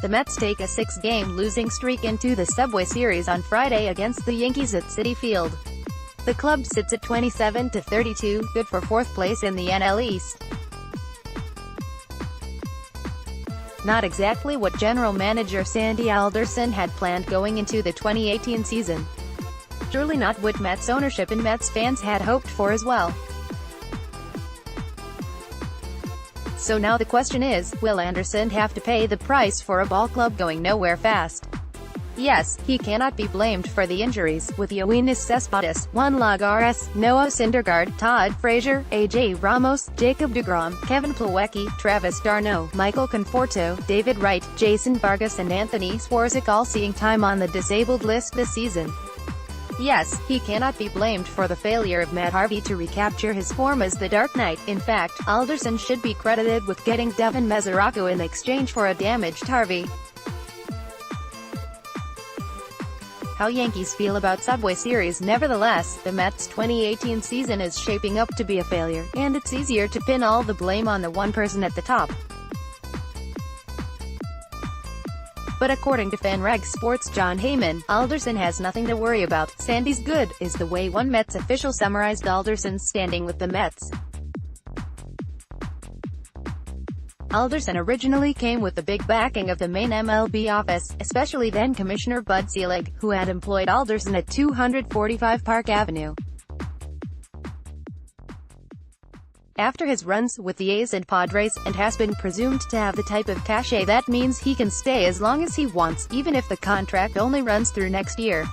The Mets take a 6-game losing streak into the Subway Series on Friday against the Yankees at Citi Field. The club sits at 27-32, good for 4th place in the NL East. Not exactly what general manager Sandy Alderson had planned going into the 2018 season. Surely not what Mets ownership and Mets fans had hoped for as well. So now the question is, will Anderson have to pay the price for a ball club going nowhere fast? Yes, he cannot be blamed for the injuries, with Yoenis Cespedes, Juan Lagares, Noah Syndergaard, Todd Frazier, A.J. Ramos, Jacob deGrom, Kevin Plawecki, Travis d'Arnaud, Michael Conforto, David Wright, Jason Vargas and Anthony Swarzak all seeing time on the disabled list this season. Yes, he cannot be blamed for the failure of Matt Harvey to recapture his form as the Dark Knight. In fact, Alderson should be credited with getting Devin Mesoraco in exchange for a damaged Harvey. How Yankees feel about Subway Series. Nevertheless, the Mets' 2018 season is shaping up to be a failure, and it's easier to pin all the blame on the one person at the top. But according to FanRag Sports' John Heyman, Alderson has nothing to worry about. "Sandy's good," is the way one Mets official summarized Alderson's standing with the Mets. Alderson originally came with the big backing of the main MLB office, especially then-Commissioner Bud Selig, who had employed Alderson at 245 Park Avenue. After his runs with the A's and Padres, and has been presumed to have the type of cachet that means he can stay as long as he wants, even if the contract only runs through next year.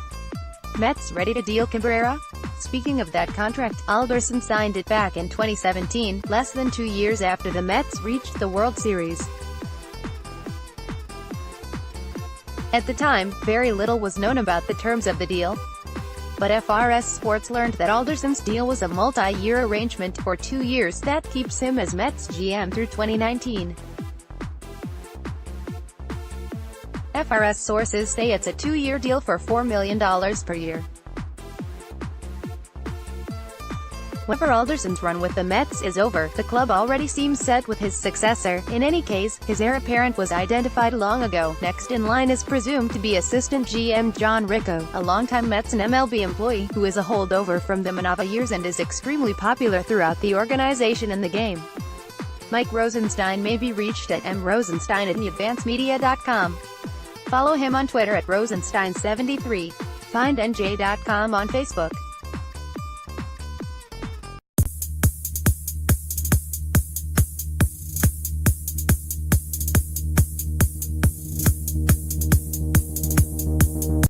Mets ready to deal Cabrera? Speaking of that contract, Alderson signed it back in 2017, less than 2 years after the Mets reached the World Series. At the time, very little was known about the terms of the deal. But FRS Sports learned that Alderson's deal was a multi-year arrangement for 2 years that keeps him as Mets GM through 2019. FRS sources say it's a 2-year deal for $4 million per year. Whenever Alderson's run with the Mets is over, the club already seems set with his successor. In any case, his heir apparent was identified long ago. Next in line is presumed to be assistant GM John Ricco, a longtime Mets and MLB employee, who is a holdover from the Manava years and is extremely popular throughout the organization and the game. Mike Rosenstein may be reached at mrosenstein@advancemedia.com. Follow him on Twitter at Rosenstein73. Find NJ.com on Facebook.